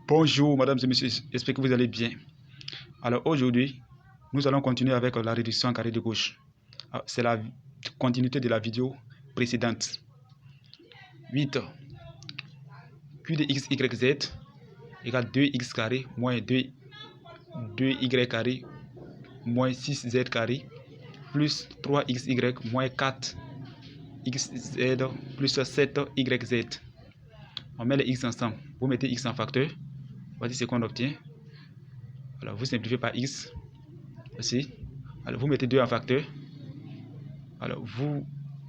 Bonjour mesdames et messieurs, j'espère que vous allez bien. Alors aujourd'hui, nous allons continuer avec la réduction en carré de gauche. C'est la continuité de la vidéo précédente. 8 q de x, y, z égale 2x carré moins 2y carré moins 6z carré plus 3xy moins 4xz plus 7yz. On met les x ensemble. Vous mettez x en facteur. Voici ce qu'on obtient. Alors vous simplifiez par x. Voici. Alors vous mettez 2 en facteur. Alors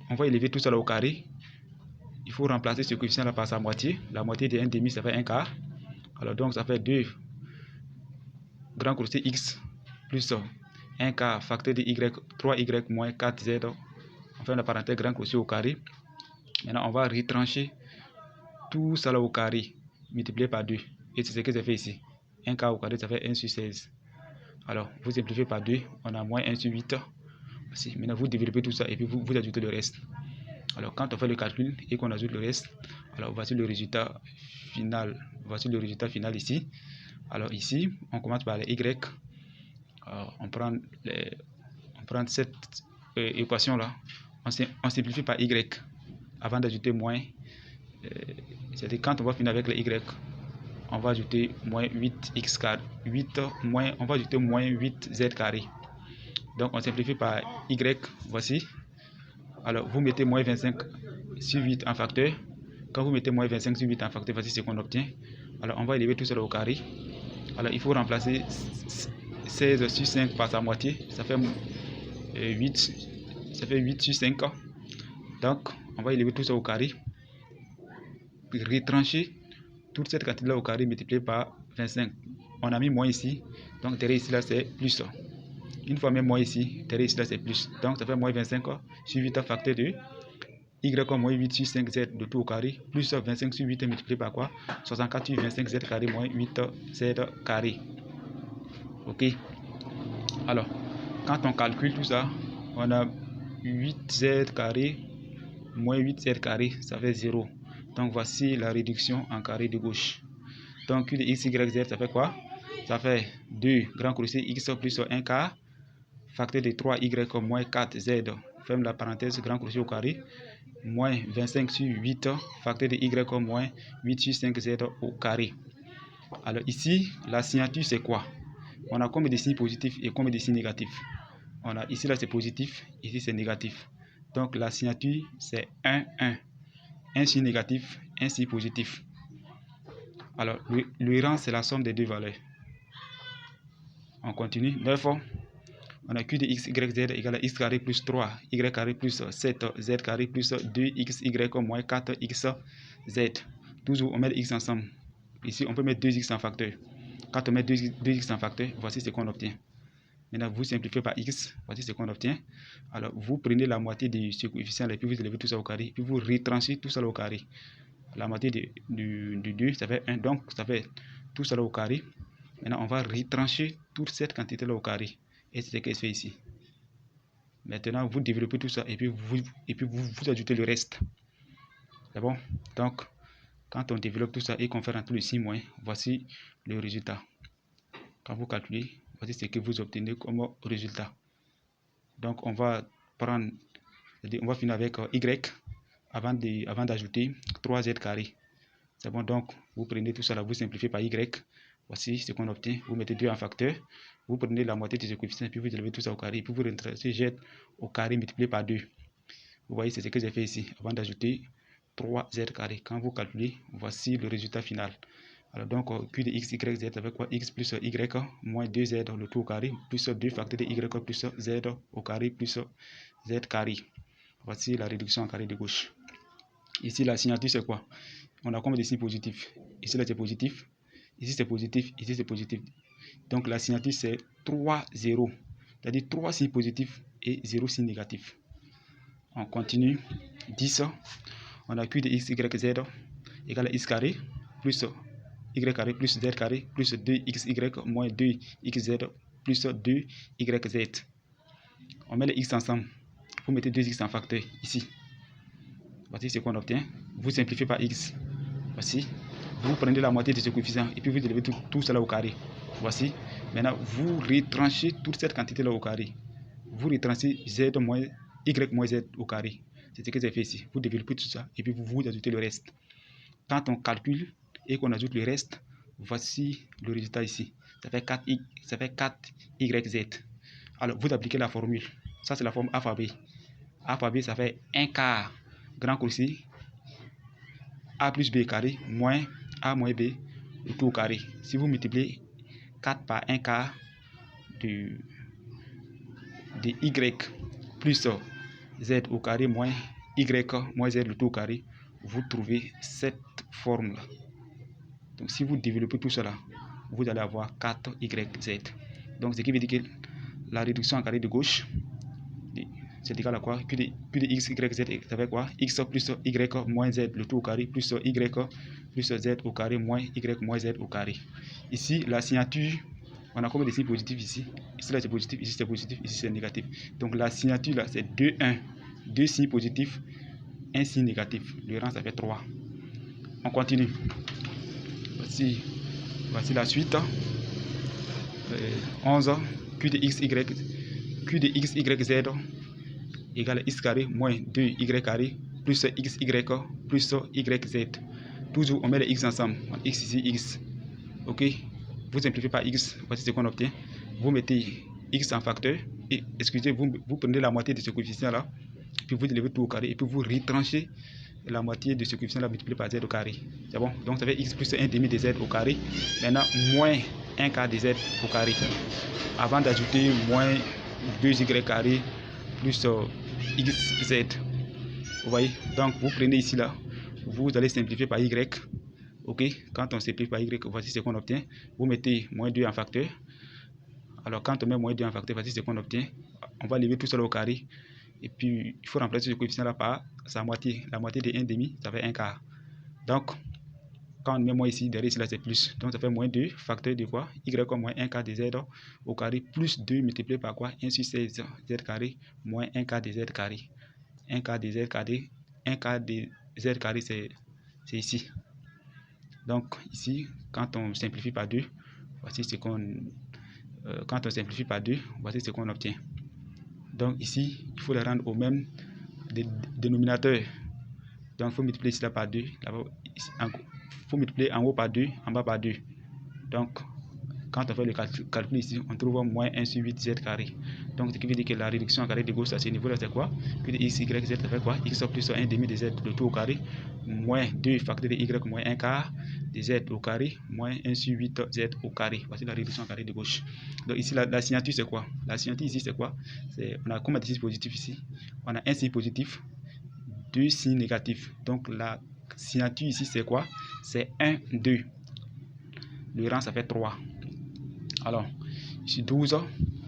on va élever tout ça là au carré. Il faut remplacer ce coefficient là par sa moitié. La moitié de 1 demi, ça fait 1 quart. Alors donc ça fait 2 grand crochet x plus 1 quart facteur de y, 3y moins 4z. On fait la parenthèse grand crochet au carré. Maintenant on va retrancher tout ça là au carré multiplié par 2. Et c'est ce que j'ai fait ici. 1 quart au carré, ça fait 1 sur 16. Alors vous simplifiez par 2, on a moins 1 sur 8. Voici. Maintenant vous développez tout ça et puis vous ajoutez le reste. Alors quand on fait le calcul et qu'on ajoute le reste, alors voici le résultat final. Voici le résultat final ici. Alors ici, on commence par les y. On prend cette équation là. On simplifie par y avant d'ajouter moins. C'est-à-dire quand on va finir avec les y, on va ajouter moins 8x carré. On va ajouter moins 8z carré. Donc on simplifie par y. Voici. Alors vous mettez moins 25 sur 8 en facteur. Quand vous mettez moins 25 sur 8 en facteur, voici ce qu'on obtient. Alors on va élever tout cela au carré. Alors il faut remplacer 16 sur 5 par sa moitié. Ça fait 8. Ça fait 8 sur 5. Donc on va élever tout ça au carré. Puis retrancher toute cette quantité là au carré multiplié par 25. On a mis moins ici. Donc derrière ici là c'est plus. Une fois même moins ici, derrière ici là c'est plus. Donc ça fait moins 25 sur 8 facteur de y moins 8 sur 5z de tout au carré, plus 25 sur 8 multiplié par quoi? 64 sur 25z carré moins 8z carré. Ok. Alors, quand on calcule tout ça, on a 8z carré moins 8z carré, ça fait 0. Donc voici la réduction en carré de gauche. Donc q de x, y, z, ça fait quoi? Ça fait 2 grand crochet x plus 1 quart, facteur de 3y moins 4z, ferme la parenthèse, grand crochet au carré, moins 25 sur 8, facteur de y moins 8 sur 5z au carré. Alors ici, la signature c'est quoi? On a combien de signes positifs et combien de signes négatifs? On a ici là c'est positif, ici c'est négatif. Donc la signature c'est 1, 1. Un signe négatif, un signe positif. Alors le rang c'est la somme des deux valeurs. On continue. 9. On a q de x, y, z égale à x carré plus 3, y carré plus 7, z carré plus 2xy moins 4xz. Toujours, on met les x ensemble. Ici, on peut mettre 2x en facteur. Quand on met 2x en facteur, voici ce qu'on obtient. Maintenant, vous simplifiez par x, voici ce qu'on obtient. Alors, vous prenez la moitié de ce coefficient et puis vous élevez tout ça au carré, puis vous retranchez tout ça au carré. La moitié du 2, ça fait 1, donc ça fait tout ça au carré. Maintenant, on va retrancher toute cette quantité là au carré. Et c'est ce que je fais ici. Maintenant, vous développez tout ça et puis vous ajoutez le reste. C'est bon? Donc, quand on développe tout ça et qu'on fait rentrer le 6 moins, voici le résultat. Quand vous calculez, voici ce que vous obtenez comme résultat. Donc, on va finir avec y avant d'ajouter 3z carré. C'est bon? Donc, vous prenez tout ça là, vous simplifiez par y. Voici ce qu'on obtient. Vous mettez 2 en facteur. Vous prenez la moitié de ce coefficient, puis vous élevez tout ça au carré, puis vous retracez z au carré multiplié par 2. Vous voyez, c'est ce que j'ai fait ici, avant d'ajouter 3z carré. Quand vous calculez, voici le résultat final. Alors donc, q de x, y, z avec quoi? X plus y moins 2z le tout au carré, plus 2 facteur de y plus z au carré plus z carré. Voici la réduction en carré de gauche. Ici, la signature, c'est quoi? On a combien de signes positifs? Ici, là, c'est positif. Ici, c'est positif. Ici, c'est positif. Donc, la signature, c'est 3, 0. C'est-à-dire 3 signes positifs et 0 signes négatifs. On continue. 10. On a q de x, y, z égale à x carré plus y carré plus z carré plus 2xy moins 2xz plus 2yz. On met les x ensemble. Vous mettez 2x en facteur ici. Voici ce qu'on obtient. Vous simplifiez par x. Voici. vous prenez la moitié de ce coefficient et puis vous élevez tout cela au carré. Voici. Maintenant, vous retranchez toute cette quantité-là au carré. Vous retrancez z moins y moins z au carré. C'est ce que j'ai fait ici. Vous développez tout ça et puis vous ajoutez le reste. Quand on calcule et qu'on ajoute le reste, voici le résultat ici. Ça fait 4yz. Alors, vous appliquez la formule. Ça, c'est la forme a fois b. A fois b, ça fait 1 quart grand crochet a plus b carré moins a moins b le tout au carré. Si vous multipliez 4 par 1 quart de y plus z au carré moins y moins z le tout au carré, vous trouvez cette forme-là. Donc, si vous développez tout cela, vous allez avoir 4yz. Donc, ce qui veut dire que la réduction en carré de gauche, c'est égal à quoi? Q de x, y, z, ça fait quoi? X plus y moins z le tout au carré plus y plus z au carré moins y moins z au carré. Ici, la signature, on a combien de signes positifs ici? Ici, là, c'est positif, ici, c'est positif, ici, c'est négatif. Donc, la signature, là, c'est 2, 1. 2 signes positifs, 1 signe négatif. Le rang, ça fait 3. On continue. Voici la suite. 11. Q de x, y, z égale x carré moins 2y carré plus xy plus yz. Toujours, on met les x ensemble. X ici, x. Ok. Vous simplifiez par x. Voici ce qu'on obtient. Vous mettez x en facteur. Et excusez, vous prenez la moitié de ce coefficient-là. Puis vous élevez tout au carré. Et puis vous retranchez la moitié de ce coefficient-là multiplié par z au carré. C'est bon? Donc ça fait x plus 1 demi de z au carré. Maintenant, moins 1 quart de z au carré. Avant d'ajouter moins 2y carré plus xz. Vous voyez? Donc vous prenez ici là. Vous allez simplifier par y. Ok? Quand on simplifie par y, voici ce qu'on obtient. Vous mettez moins 2 en facteur. Alors quand on met moins 2 en facteur, voici ce qu'on obtient. On va lever tout cela au carré. Et puis, il faut remplacer ce coefficient-là par sa moitié. La moitié de 1 demi, ça fait 1 quart. Donc, quand on met moins ici, derrière ici, là, c'est plus. Donc, ça fait moins 2, facteur de quoi? Y moins 1 quart de z au carré, plus 2 multiplié par quoi? 1 sur 16 z carré, moins 1 quart de z carré. 1 quart de z carré, 1 quart de z carré, c'est ici. Donc, ici, quand on simplifie par 2, voici ce qu'on... quand on simplifie par 2, voici ce qu'on obtient. Donc ici, il faut les rendre au même dénominateur. Donc il faut multiplier ici là par 2. Il faut multiplier en haut par 2, en bas par 2. Donc quand on fait le calcul ici, on trouve moins 1 sur 8 z carré. Donc ce qui veut dire que la réduction en carré de gauche à ce niveau là c'est quoi? Puis de x, y, z, ça fait quoi? X plus 1 demi de z le tout au carré, moins 2 facteur de y moins 1 quart de z au carré, moins 1 sur 8 z au carré. Voici la réduction en carré de gauche. Donc ici la signature c'est quoi? La signature ici c'est quoi? On a combien de signes positifs ici? On a un signe positif, 2 signes négatifs. Donc la signature ici c'est quoi? C'est 1, 2. Le rang ça fait 3. Alors, ici 12,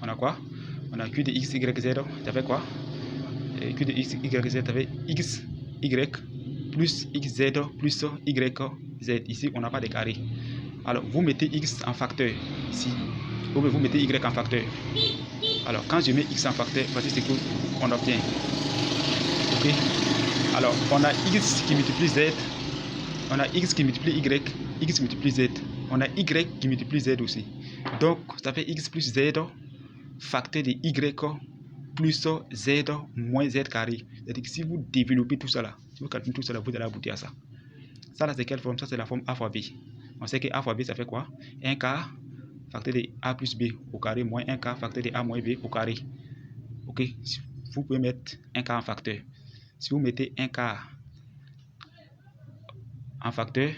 on a quoi? On a Q de x, y, z, ça fait quoi? Q de x, y, z, ça fait x, y, plus xz, plus y, z. Ici, on n'a pas de carré. Alors, vous mettez x en facteur, ici. Ou vous mettez y en facteur. Alors, quand je mets x en facteur, voici ce qu'on obtient. Ok? Alors, on a x qui multiplie z. On a x qui multiplie y, x multiplie z. On a y qui multiplie z aussi. Donc, ça fait x plus z facteur de y plus z moins z carré. C'est-à-dire que si vous développez tout ça là, si vous calculez tout ça là, vous allez aboutir à ça. Ça là, c'est quelle forme? Ça, c'est la forme a fois b. On sait que a fois b, ça fait quoi? 1 quart facteur de a plus b au carré moins 1 quart facteur de a moins b au carré. Ok? Vous pouvez mettre 1 quart en facteur. Si vous mettez 1 quart en facteur,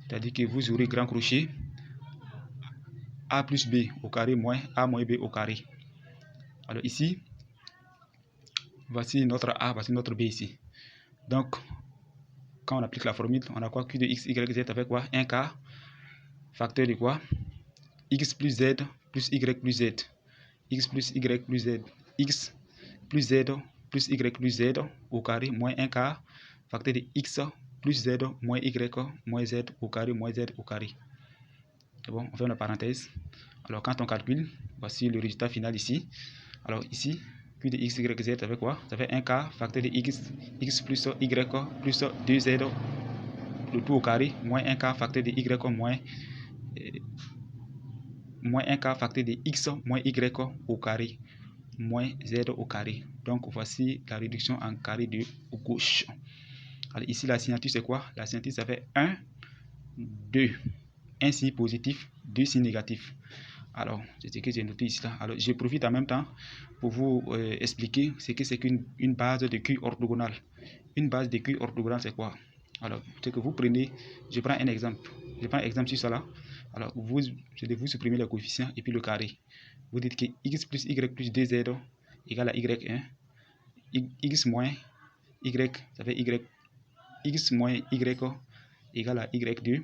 c'est-à-dire que vous aurez grand crochet a plus b au carré moins a moins b au carré. Alors ici, voici notre a, voici notre b ici. Donc, quand on applique la formule, on a quoi? Q de x, y, z avec quoi? 1 quart facteur de quoi? X plus z plus y plus z. X plus y plus z. X plus z plus y plus z au carré moins 1 quart facteur de x plus z moins y moins z au carré moins z au carré. C'est bon, on fait une parenthèse. Alors quand on calcule, voici le résultat final ici. Alors ici, Q de x, y, z, ça fait quoi? Ça fait 1 quart facteur de x plus y plus 2z le tout au carré, moins 1 quart facteur de y moins 1 quart facteur de x moins y au carré, moins z au carré. Donc, voici la réduction en carré de gauche. Alors, ici, la signature, c'est quoi? La signature, ça fait 1, 2. 1 signe positif, 2 signes négatifs. Alors, c'est ce que j'ai noté ici. Alors, je profite en même temps pour vous expliquer ce que c'est qu'une base de Q orthogonale. Une base de Q orthogonale, c'est quoi? Alors, c'est que vous prenez, je prends un exemple. Je prends un exemple sur ça là. Alors, vous supprimez le coefficient et puis le carré. Vous dites que x plus y plus 2z égale à y1. X moins y, ça fait y. X moins y égale à y2.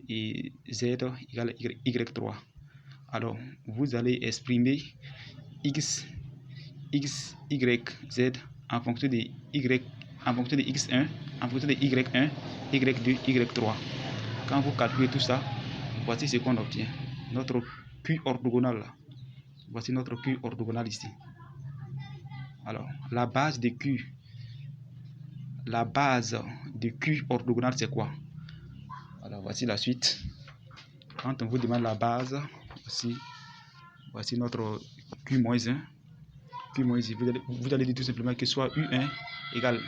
Et z égale à y3. Alors, vous allez exprimer x, y, z en fonction de y, en fonction de x1, en fonction de y1, y2, y3. Quand vous calculez tout ça, voici ce qu'on obtient. Notre Q orthogonal. Voici notre Q orthogonal ici. Alors, la base de Q orthogonal, c'est quoi? Alors, voici la suite. Quand on vous demande la base, voici notre Q-1. Vous allez dire tout simplement que soit U1 égale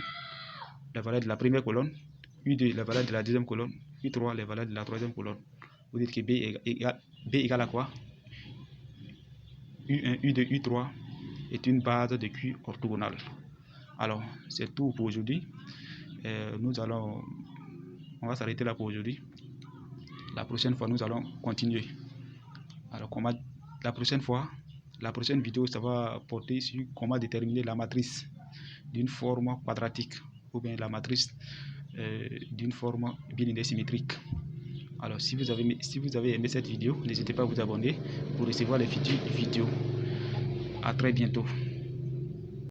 la valeur de la première colonne, U2 la valeur de la deuxième colonne, U3 la valeur de la troisième colonne. Vous dites que B égale à quoi? U1, U2, U3 est une base de Q orthogonale. Alors, c'est tout pour aujourd'hui. On va s'arrêter là pour aujourd'hui. La prochaine fois, nous allons continuer. Alors, la prochaine vidéo, ça va porter sur comment déterminer la matrice d'une forme quadratique ou bien la matrice d'une forme bilinéaire symétrique. Alors, si vous avez aimé cette vidéo, n'hésitez pas à vous abonner pour recevoir les futures vidéos. À très bientôt.